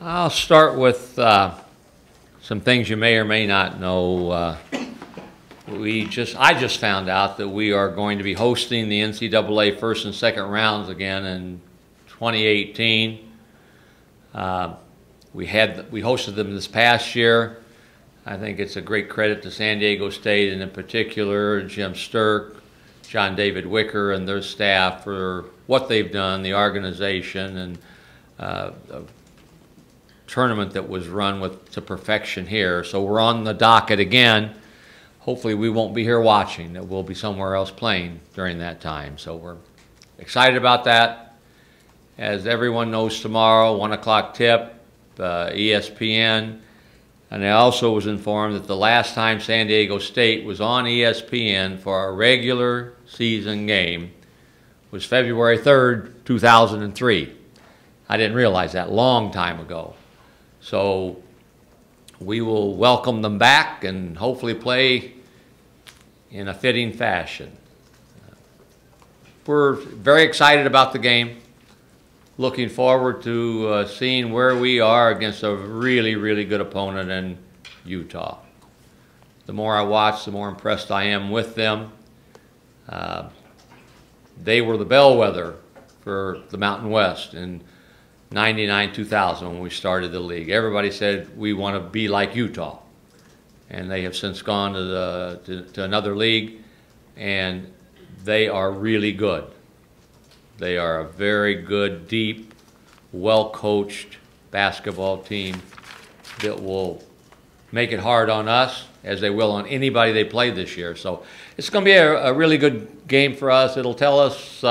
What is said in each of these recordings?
I'll start with some things you may or may not know. I just found out that we are going to be hosting the NCAA first and second rounds again in 2018. We hosted them this past year. I think it's a great credit to San Diego State, and in particular Jim Sturk, John David Wicker, and their staff for what they've done, the organization, and a tournament that was run to perfection here. So we're on the docket again. Hopefully we won't be here watching. We'll be somewhere else playing during that time. So we're excited about that. As everyone knows, tomorrow, 1 o'clock tip, ESPN. And I also was informed that the last time San Diego State was on ESPN for a regular season game was February 3rd, 2003. I didn't realize that, long time ago. So we will welcome them back and hopefully play in a fitting fashion. We're very excited about the game. Looking forward to seeing where we are against a really, really good opponent in Utah. The more I watch, the more impressed I am with them. They were the bellwether for the Mountain West in 99-2000 when we started the league. Everybody said we want to be like Utah, and they have since gone to another league, and they are really good. They are a very good, deep, well-coached basketball team that will make it hard on us, as they will on anybody they play this year. So it's going to be a really good game for us. It'll tell us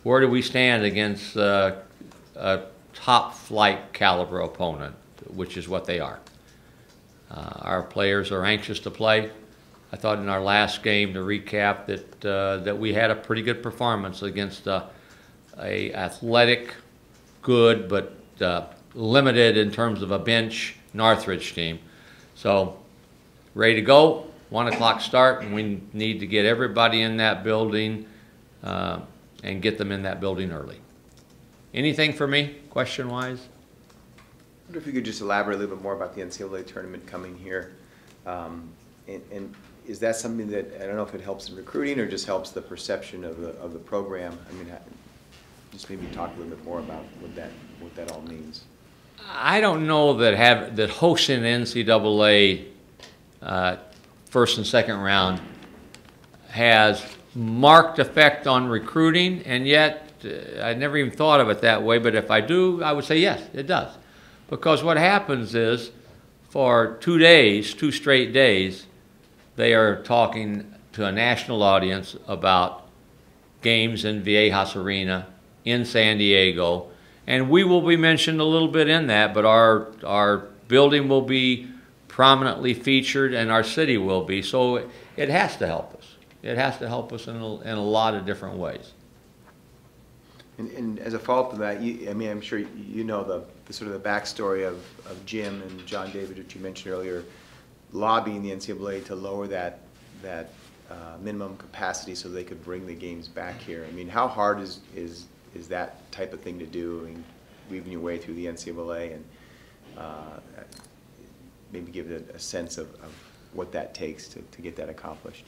where do we stand against a top-flight caliber opponent, which is what they are. Our players are anxious to play. I thought in our last game, to recap, that we had a pretty good performance against a athletic, good, but limited in terms of a bench Northridge team. So ready to go, 1 o'clock start, and we need to get everybody in that building and get them in that building early. Anything for me, question-wise? I wonder if you could just elaborate a little bit more about the NCAA tournament coming here. And is that something that, I don't know if it helps in recruiting or just helps the perception of the program? I mean, just maybe talk a little bit more about what that all means. I don't know that hosting an NCAA first and second round has marked effect on recruiting, and yet I never even thought of it that way, but if I do, I would say yes, it does. Because what happens is, for 2 straight days, they are talking to a national audience about games in Viejas Arena, in San Diego, and we will be mentioned a little bit in that, but our building will be prominently featured and our city will be, so it has to help us. It has to help us in a lot of different ways. And as a follow-up to that, I mean, I'm sure you know the sort of the backstory of Jim and John David, which you mentioned earlier, lobbying the NCAA to lower that minimum capacity so they could bring the games back here. I mean, how hard is that type of thing to do? I mean, weaving your way through the NCAA and maybe give it a sense of what that takes to get that accomplished.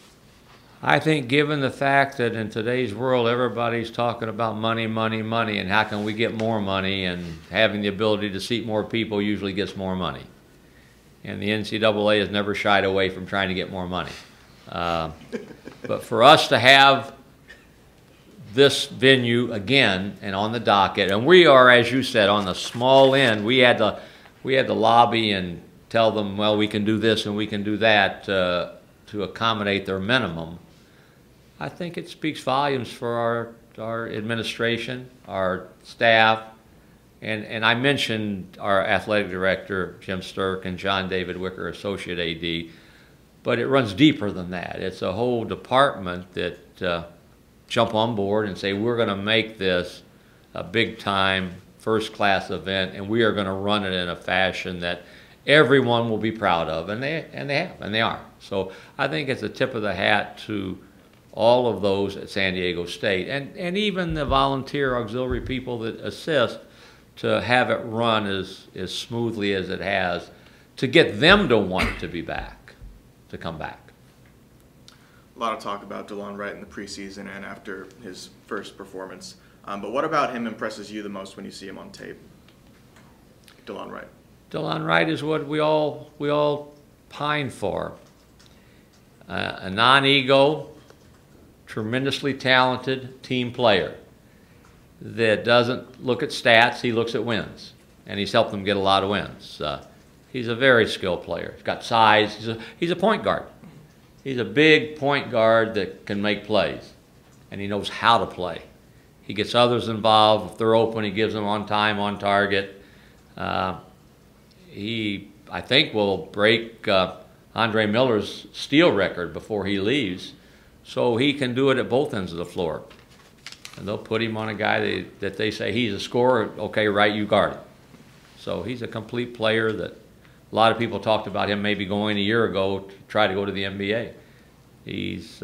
I think given the fact that in today's world everybody's talking about money, money, money, and how can we get more money, and having the ability to seat more people usually gets more money. And the NCAA has never shied away from trying to get more money. But for us to have this venue again and on the docket, and we are, as you said, on the small end, we had to lobby and tell them, well, we can do this and we can do that to accommodate their minimum. I think it speaks volumes for our administration, our staff, and I mentioned our athletic director, Jim Sturk, and John David Wicker, associate AD, but it runs deeper than that. It's a whole department that jump on board and say, we're going to make this a big-time, first-class event, and we are going to run it in a fashion that everyone will be proud of, and they are. So I think it's a tip of the hat to all of those at San Diego State, and even the volunteer auxiliary people that assist, to have it run as smoothly as it has, to get them to want to be back, to come back. A lot of talk about DeLon Wright in the preseason and after his first performance. But what about him impresses you the most when you see him on tape? DeLon Wright. DeLon Wright is what we all pine for. A non-ego, tremendously talented team player that doesn't look at stats, he looks at wins. And he's helped them get a lot of wins. He's a very skilled player. He's got size. He's a point guard. He's a big point guard that can make plays. And he knows how to play. He gets others involved. If they're open, he gives them on time, on target. He, I think, will break Andre Miller's steal record before he leaves. So he can do it at both ends of the floor. And they'll put him on a guy that they say he's a scorer. Okay, right, you guard him. So he's a complete player that a lot of people talked about him maybe going a year ago to try to go to the NBA. He's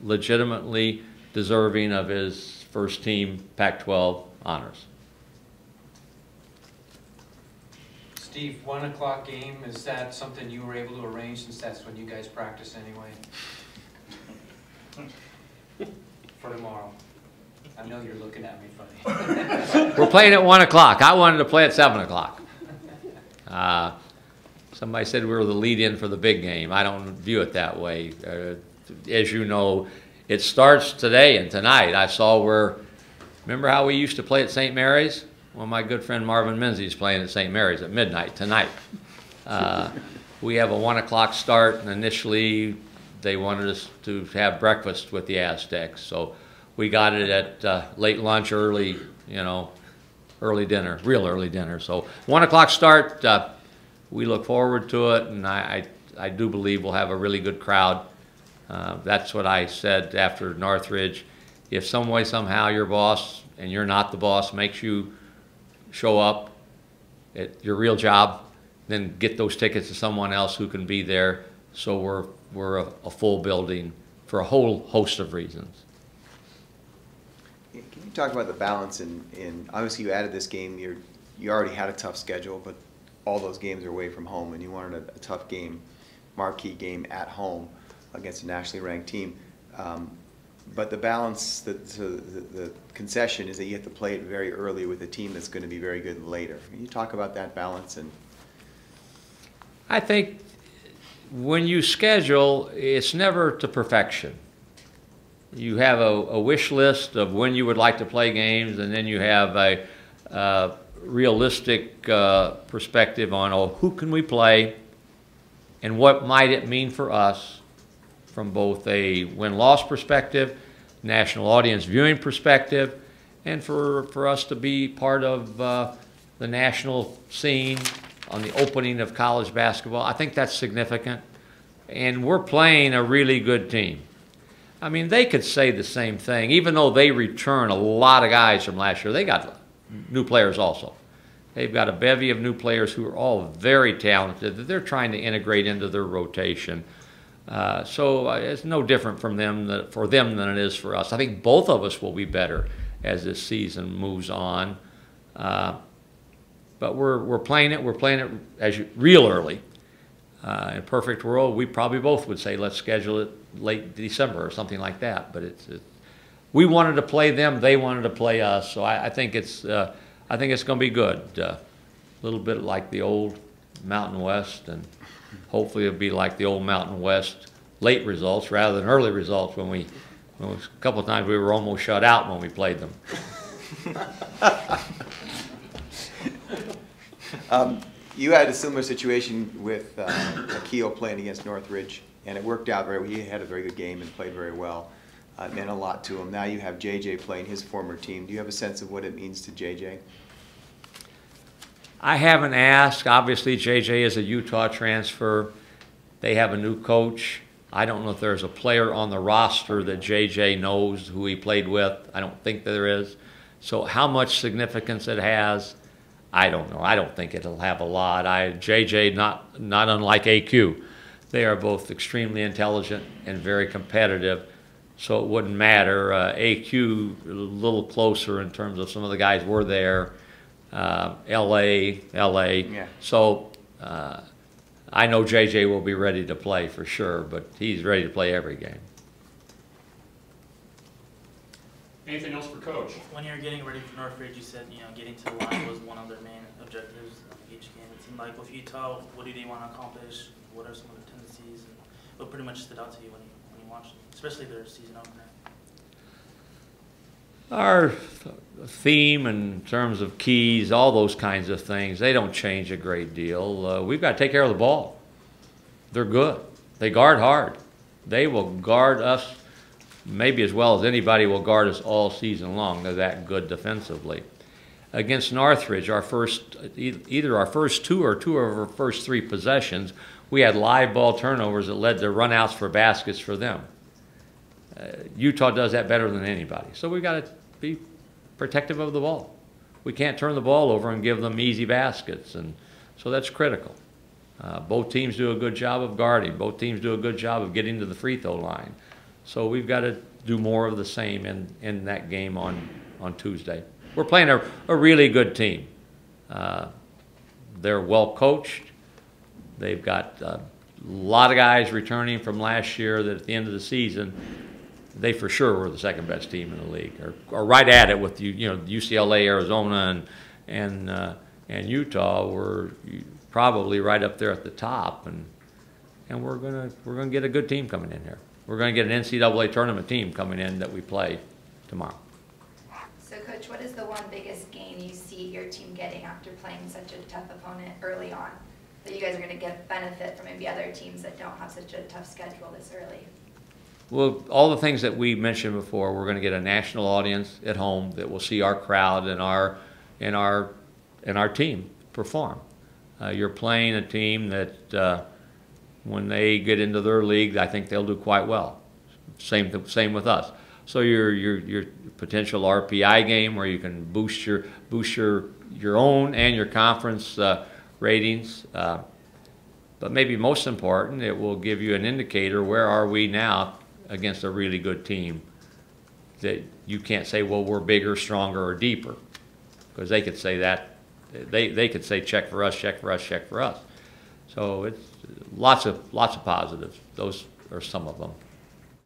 legitimately deserving of his first team Pac-12 honors. Steve, 1 o'clock game, is that something you were able to arrange since that's when you guys practice anyway? For tomorrow. I know you're looking at me funny. We're playing at 1 o'clock. I wanted to play at 7 o'clock. Somebody said we were the lead-in for the big game. I don't view it that way. As you know, it starts today and tonight. I saw remember how we used to play at St. Mary's? Well, my good friend Marvin Menzies is playing at St. Mary's at midnight tonight. We have a 1 o'clock start, and initially they wanted us to have breakfast with the Aztecs. So we got it at late lunch, early dinner, real early dinner. So 1 o'clock start, we look forward to it, and I do believe we'll have a really good crowd. That's what I said after Northridge. If some way, somehow, your boss, and you're not the boss, makes you show up at your real job, then get those tickets to someone else who can be there. So we're a full building for a whole host of reasons. Can you talk about the balance in obviously you added this game, you already had a tough schedule, but all those games are away from home, and you wanted a tough game, marquee game at home against a nationally ranked team. But the balance, the concession is that you have to play it very early with a team that's going to be very good later. Can you talk about that balance? And I think when you schedule, it's never to perfection. You have a wish list of when you would like to play games, and then you have a realistic perspective on, who can we play and what might it mean for us from both a win-loss perspective, national audience viewing perspective, and for us to be part of the national scene on the opening of college basketball. I think that's significant. And we're playing a really good team. I mean, they could say the same thing. Even though they return a lot of guys from last year, they got new players also. They've got a bevy of new players who are all very talented that they're trying to integrate into their rotation. So it's no different for them than it is for us. I think both of us will be better as this season moves on. But we're playing it. We're playing it real early. In a perfect world, we probably both would say let's schedule it late December or something like that. But we wanted to play them. They wanted to play us. So I think it's going to be good. A little bit like the old Mountain West, and hopefully it'll be like the old Mountain West late results rather than early results when a couple of times we were almost shut out when we played them. You had a similar situation with Akil playing against Northridge, and it worked out very well. He had a very good game and played very well. It meant a lot to him. Now you have JJ playing his former team. Do you have a sense of what it means to JJ? I haven't asked. Obviously, JJ is a Utah transfer. They have a new coach. I don't know if there's a player on the roster that JJ knows who he played with. I don't think there is. So how much significance it has, I don't know. I don't think it'll have a lot. JJ, not unlike AQ. They are both extremely intelligent and very competitive, so it wouldn't matter. AQ, a little closer in terms of some of the guys were there. LA. Yeah. So I know JJ will be ready to play for sure, but he's ready to play every game. Anything else for Coach? When you're getting ready for Northridge, you said, getting to the line was one of their main objectives of each game. It seemed like with Utah, what do they want to accomplish? What are some of the tendencies? And what pretty much stood out to you when you watched them, especially their season opener? Our theme in terms of keys, all those kinds of things, they don't change a great deal. We've got to take care of the ball. They're good. They guard hard. They will guard us maybe as well as anybody will guard us all season long. They're that good defensively. Against Northridge, either our first two or two of our first three possessions, we had live ball turnovers that led to runouts for baskets for them. Utah does that better than anybody. So we've got to be protective of the ball. We can't turn the ball over and give them easy baskets, and so that's critical. Both teams do a good job of guarding. Both teams do a good job of getting to the free throw line. So we've got to do more of the same in that game on Tuesday. We're playing a really good team. They're well coached. They've got a lot of guys returning from last year that at the end of the season, they for sure were the second best team in the league, or right at it with UCLA, Arizona, and Utah were probably right up there at the top, and we're gonna get a good team coming in here. We're gonna get an NCAA tournament team coming in that we play tomorrow. So, Coach, what is the one biggest gain you see your team getting after playing such a tough opponent early on, that you guys are going to get benefit from maybe other teams that don't have such a tough schedule this early? Well, all the things that we mentioned before, we're going to get a national audience at home that will see our crowd and our team perform. You're playing a team that when they get into their league, I think they'll do quite well. Same with us. So your potential RPI game where you can boost your own and your conference ratings. But maybe most important, it will give you an indicator, where are we now against a really good team, that you can't say, well, we're bigger, stronger, or deeper, because they could say that. They could say check for us, check for us, check for us. So it's lots of positives. Those are some of them.